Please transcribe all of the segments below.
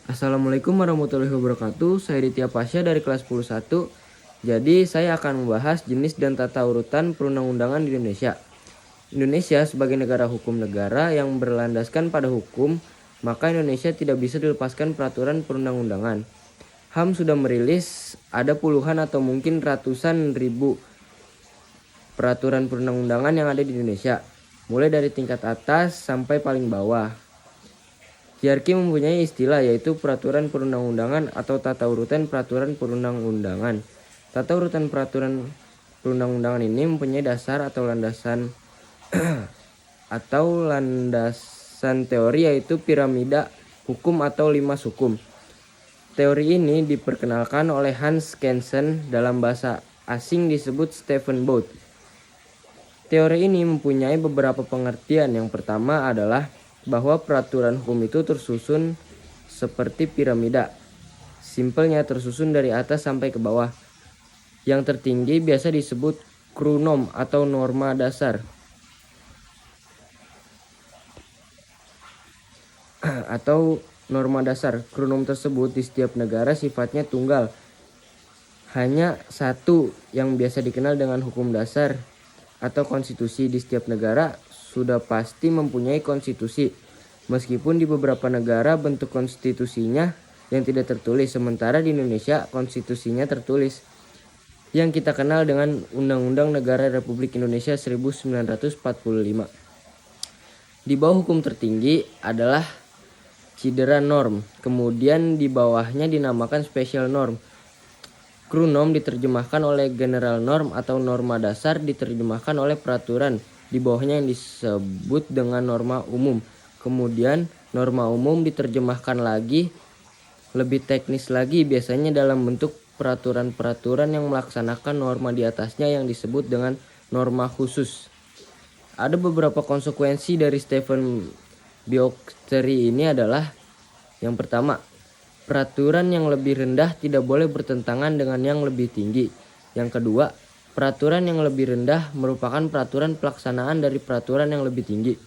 Assalamualaikum warahmatullahi wabarakatuh. Saya Ditya Pasya dari kelas 10 Jadi saya akan membahas jenis dan tata urutan perundang-undangan di Indonesia. Indonesia sebagai negara hukum negara yang berlandaskan pada hukum, maka Indonesia tidak bisa dilepaskan peraturan perundang-undangan. HAM sudah merilis ada puluhan atau mungkin ratusan ribu peraturan perundang-undangan yang ada di Indonesia, mulai dari tingkat atas sampai paling bawah. Hierarki mempunyai istilah yaitu peraturan perundang-undangan atau tata urutan peraturan perundang-undangan. Tata urutan peraturan perundang-undangan ini mempunyai dasar atau landasan teori yaitu piramida hukum atau 5 hukum. Teori ini diperkenalkan oleh Hans Kelsen, dalam bahasa asing disebut Stephen Bolt. Teori ini mempunyai beberapa pengertian. Yang pertama adalah bahwa peraturan hukum itu tersusun seperti piramida. Simpelnya tersusun dari atas sampai ke bawah. Yang tertinggi biasa disebut krunom atau norma dasar. Atau norma dasar. Krunom tersebut di setiap negara sifatnya tunggal. Hanya satu yang biasa dikenal dengan hukum dasar atau konstitusi. Di setiap negara sudah pasti mempunyai konstitusi, meskipun di beberapa negara bentuk konstitusinya yang tidak tertulis, sementara di Indonesia konstitusinya tertulis, yang kita kenal dengan Undang-Undang Negara Republik Indonesia 1945. Di bawah hukum tertinggi adalah cedera norm, kemudian di bawahnya dinamakan special norm. Krunom diterjemahkan oleh general norm atau norma dasar diterjemahkan oleh peraturan. Di bawahnya yang disebut dengan norma umum. Kemudian norma umum diterjemahkan lagi lebih teknis lagi, biasanya dalam bentuk peraturan-peraturan yang melaksanakan norma di atasnya yang disebut dengan norma khusus. Ada beberapa konsekuensi dari Stephen Bolt Theory ini adalah: yang pertama, peraturan yang lebih rendah tidak boleh bertentangan dengan yang lebih tinggi. Yang kedua, peraturan yang lebih rendah merupakan peraturan pelaksanaan dari peraturan yang lebih tinggi.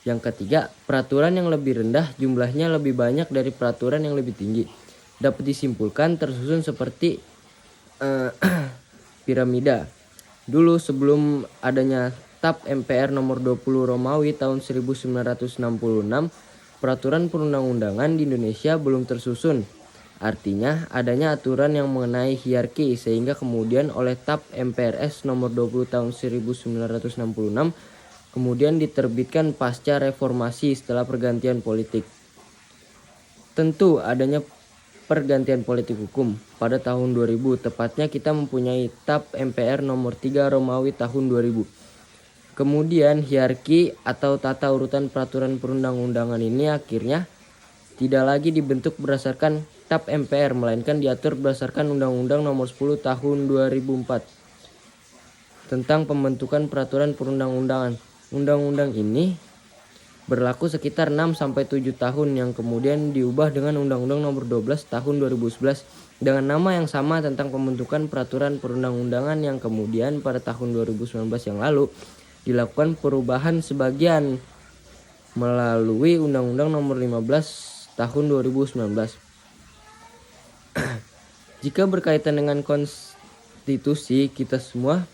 Yang ketiga, peraturan yang lebih rendah jumlahnya lebih banyak dari peraturan yang lebih tinggi. Dapat disimpulkan tersusun seperti piramida. Dulu sebelum adanya TAP MPR nomor 20 Romawi tahun 1966, peraturan perundang-undangan di Indonesia belum tersusun. Artinya adanya aturan yang mengenai hierarki, sehingga kemudian oleh TAP MPRS nomor 20 tahun 1966 kemudian diterbitkan pasca reformasi setelah pergantian politik. Tentu adanya pergantian politik hukum pada tahun 2000, tepatnya kita mempunyai TAP MPR nomor 3 Romawi tahun 2000. Kemudian hierarki atau tata urutan peraturan perundang-undangan ini akhirnya tidak lagi dibentuk berdasarkan TAP MPR, melainkan diatur berdasarkan Undang-Undang Nomor 10 Tahun 2004 tentang pembentukan peraturan perundang-undangan. Undang-undang ini berlaku sekitar 6-7 tahun, yang kemudian diubah dengan Undang-Undang Nomor 12 Tahun 2011 dengan nama yang sama tentang pembentukan peraturan perundang-undangan, yang kemudian pada tahun 2019 yang lalu dilakukan perubahan sebagian melalui Undang-Undang Nomor 15 tahun 2019. Jika berkaitan dengan konstitusi kita semua,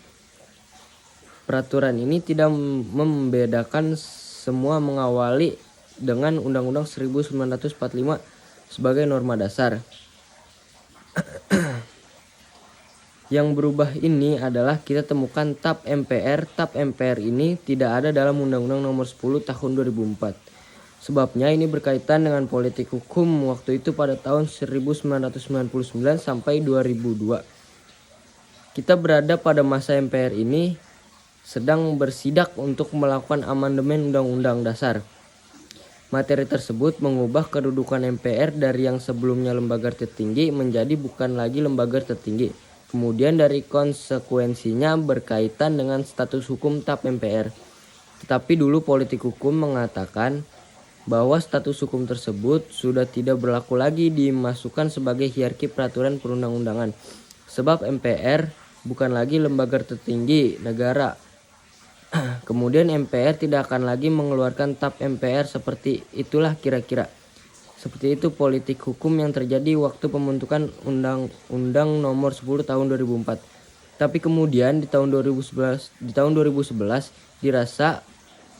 peraturan ini tidak membedakan, semua mengawali dengan Undang-Undang 1945 sebagai norma dasar. Yang berubah ini adalah kita temukan TAP MPR. TAP MPR ini tidak ada dalam Undang-Undang Nomor 10 Tahun 2004. Sebabnya ini berkaitan dengan politik hukum waktu itu pada tahun 1999 sampai 2002. Kita berada pada masa MPR ini sedang bersidak untuk melakukan amandemen Undang-Undang Dasar. Materi tersebut mengubah kedudukan MPR dari yang sebelumnya lembaga tertinggi menjadi bukan lagi lembaga tertinggi. Kemudian dari konsekuensinya berkaitan dengan status hukum TAP MPR. Tetapi dulu politik hukum mengatakan bahwa status hukum tersebut sudah tidak berlaku lagi dimasukkan sebagai hierarki peraturan perundang-undangan. Sebab MPR bukan lagi lembaga tertinggi negara. Kemudian MPR tidak akan lagi mengeluarkan TAP MPR seperti itulah kira-kira. Seperti itu politik hukum yang terjadi waktu pembentukan Undang-Undang Nomor 10 Tahun 2004. Tapi kemudian di tahun 2011 dirasa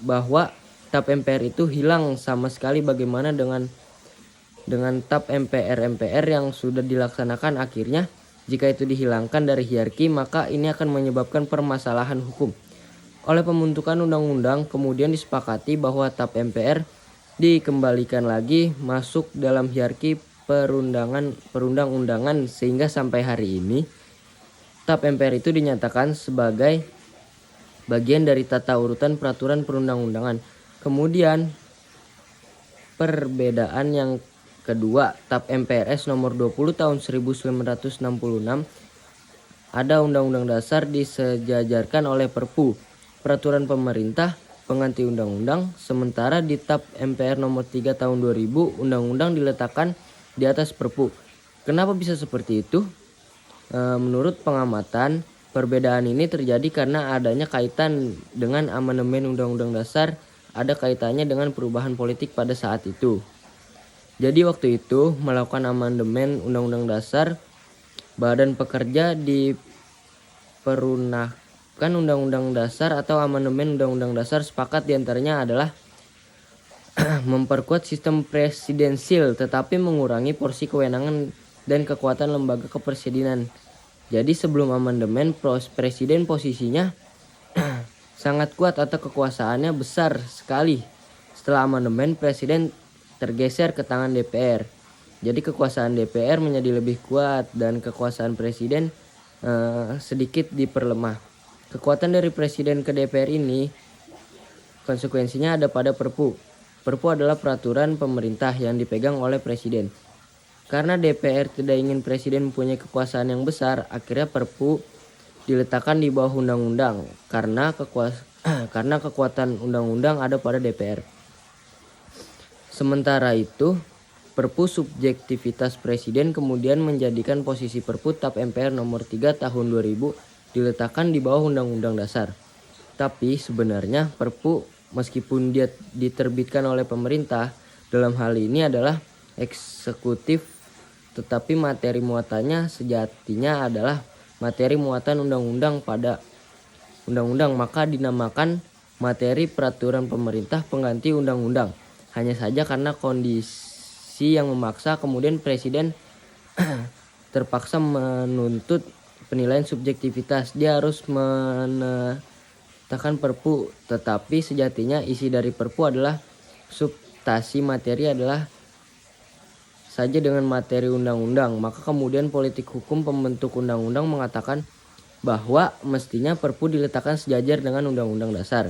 bahwa TAP MPR itu hilang sama sekali. Bagaimana dengan TAP MPR yang sudah dilaksanakan? Akhirnya jika itu dihilangkan dari hierarki, maka ini akan menyebabkan permasalahan hukum. Oleh pembentukan undang-undang kemudian disepakati bahwa TAP MPR dikembalikan lagi masuk dalam hierarki perundang-undangan, sehingga sampai hari ini TAP MPR itu dinyatakan sebagai bagian dari tata urutan peraturan perundang-undangan. Kemudian perbedaan yang kedua, TAP MPRS nomor 20 tahun 1966 ada Undang-Undang Dasar disejajarkan oleh Perpu, peraturan pemerintah pengganti undang-undang, sementara di TAP MPR nomor 3 tahun 2000 undang-undang diletakkan di atas Perpu. Kenapa bisa seperti itu? Menurut pengamatan, perbedaan ini terjadi karena adanya kaitan dengan amandemen Undang-Undang Dasar, ada kaitannya dengan perubahan politik pada saat itu. Jadi waktu itu melakukan amandemen Undang-Undang Dasar, Badan Pekerja diperunahkan Undang-Undang Dasar atau amandemen Undang-Undang Dasar, sepakat diantaranya adalah memperkuat sistem presidensil tetapi mengurangi porsi kewenangan dan kekuatan lembaga kepresidenan. Jadi sebelum amandemen presiden posisinya sangat kuat atau kekuasaannya besar sekali. Setelah amandemen presiden tergeser ke tangan DPR. Jadi kekuasaan DPR menjadi lebih kuat dan kekuasaan presiden sedikit diperlemah. Kekuatan dari presiden ke DPR ini konsekuensinya ada pada Perpu. Perpu adalah peraturan pemerintah yang dipegang oleh presiden. Karena DPR tidak ingin presiden mempunyai kekuasaan yang besar, akhirnya Perpu diletakkan di bawah undang-undang karena kekuatan undang-undang ada pada DPR. Sementara itu, Perpu subjektivitas presiden kemudian menjadikan posisi Perpu TAP MPR nomor 3 tahun 2000 diletakkan di bawah Undang-Undang Dasar. Tapi sebenarnya Perpu meskipun dia diterbitkan oleh pemerintah, dalam hal ini adalah eksekutif, tetapi materi muatannya sejatinya adalah materi muatan undang-undang pada undang-undang, maka dinamakan materi peraturan pemerintah pengganti undang-undang. Hanya saja karena kondisi yang memaksa, kemudian presiden terpaksa menuntut penilaian subjektivitas. Dia harus menetapkan Perpu, tetapi sejatinya isi dari Perpu adalah substansi materi adalah saja dengan materi undang-undang. Maka kemudian politik hukum pembentuk undang-undang mengatakan bahwa mestinya Perpu diletakkan sejajar dengan Undang-Undang Dasar.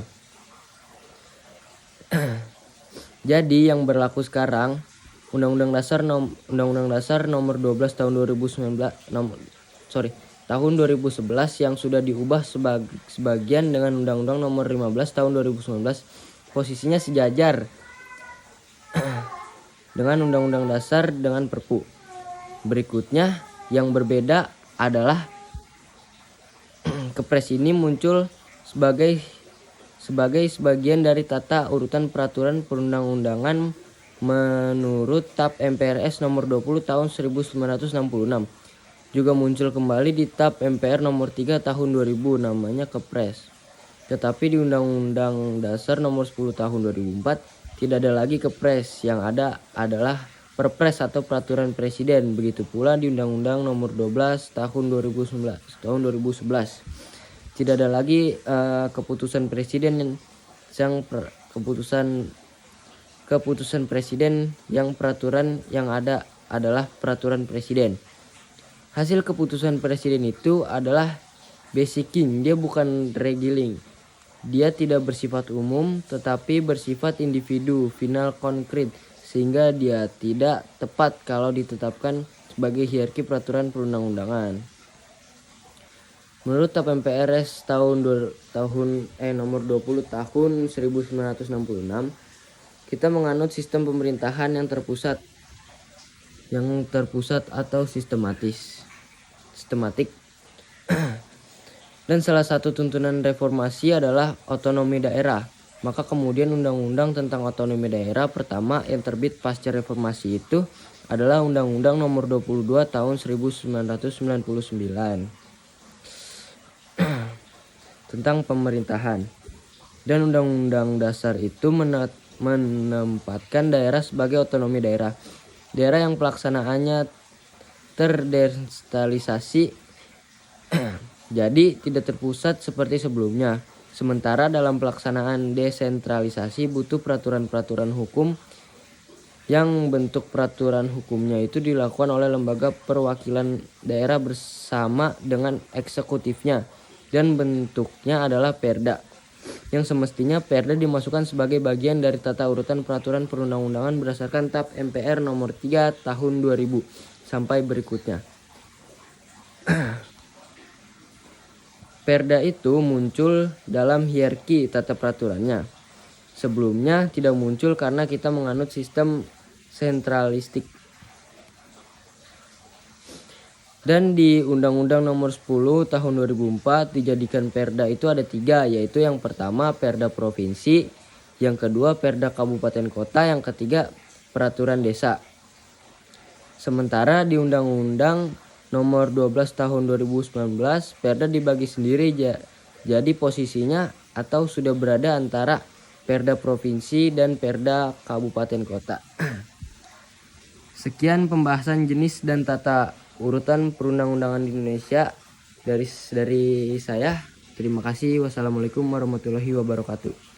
Jadi yang berlaku sekarang Undang-Undang Dasar nomor 12 tahun 2011 yang sudah diubah sebagian dengan Undang-Undang nomor 15 tahun 2019 posisinya sejajar dengan Undang-Undang Dasar dengan Perpu. Berikutnya yang berbeda adalah Kepres ini muncul sebagai sebagian dari tata urutan peraturan perundang-undangan menurut TAP MPRS nomor 20 tahun 1966. Juga muncul kembali di TAP MPR nomor 3 tahun 2000 namanya Kepres. Tetapi di Undang-Undang Dasar nomor 10 tahun 2004 tidak ada lagi Kepres, yang ada adalah Perpres atau peraturan presiden. Begitu pula di Undang-Undang nomor 12 tahun 2011. Tidak ada lagi keputusan presiden keputusan presiden, yang peraturan yang ada adalah peraturan presiden. Hasil keputusan presiden itu adalah basicing, dia bukan regiling. Dia tidak bersifat umum tetapi bersifat individu, final, konkret, sehingga dia tidak tepat kalau ditetapkan sebagai hierarki peraturan perundang-undangan. Menurut TAP MPRS nomor 20 tahun 1966, kita menganut sistem pemerintahan yang terpusat atau sistematik. Dan salah satu tuntunan reformasi adalah otonomi daerah. Maka kemudian Undang-Undang tentang Otonomi Daerah pertama yang terbit pasca reformasi itu adalah Undang-Undang Nomor 22 Tahun 1999 tentang pemerintahan. Dan Undang-Undang Dasar itu menempatkan daerah sebagai otonomi daerah. Daerah yang pelaksanaannya terdesentralisasi jadi tidak terpusat seperti sebelumnya. Sementara dalam pelaksanaan desentralisasi butuh peraturan-peraturan hukum yang bentuk peraturan hukumnya itu dilakukan oleh lembaga perwakilan daerah bersama dengan eksekutifnya dan bentuknya adalah perda. Yang semestinya perda dimasukkan sebagai bagian dari tata urutan peraturan perundang-undangan berdasarkan TAP MPR nomor 3 tahun 2000 sampai berikutnya. Perda itu muncul dalam hierarki tata peraturannya. Sebelumnya tidak muncul karena kita menganut sistem sentralistik. Dan di Undang-Undang Nomor 10 Tahun 2004 dijadikan perda itu ada 3, yaitu yang pertama perda provinsi, yang kedua perda kabupaten kota, yang ketiga peraturan desa. Sementara di Undang-Undang Nomor 12 Tahun 2019 perda dibagi sendiri jadi posisinya atau sudah berada antara perda provinsi dan perda kabupaten kota. Sekian pembahasan jenis dan tata urutan perundang-undangan di Indonesia dari saya. Terima kasih. Wassalamualaikum warahmatullahi wabarakatuh.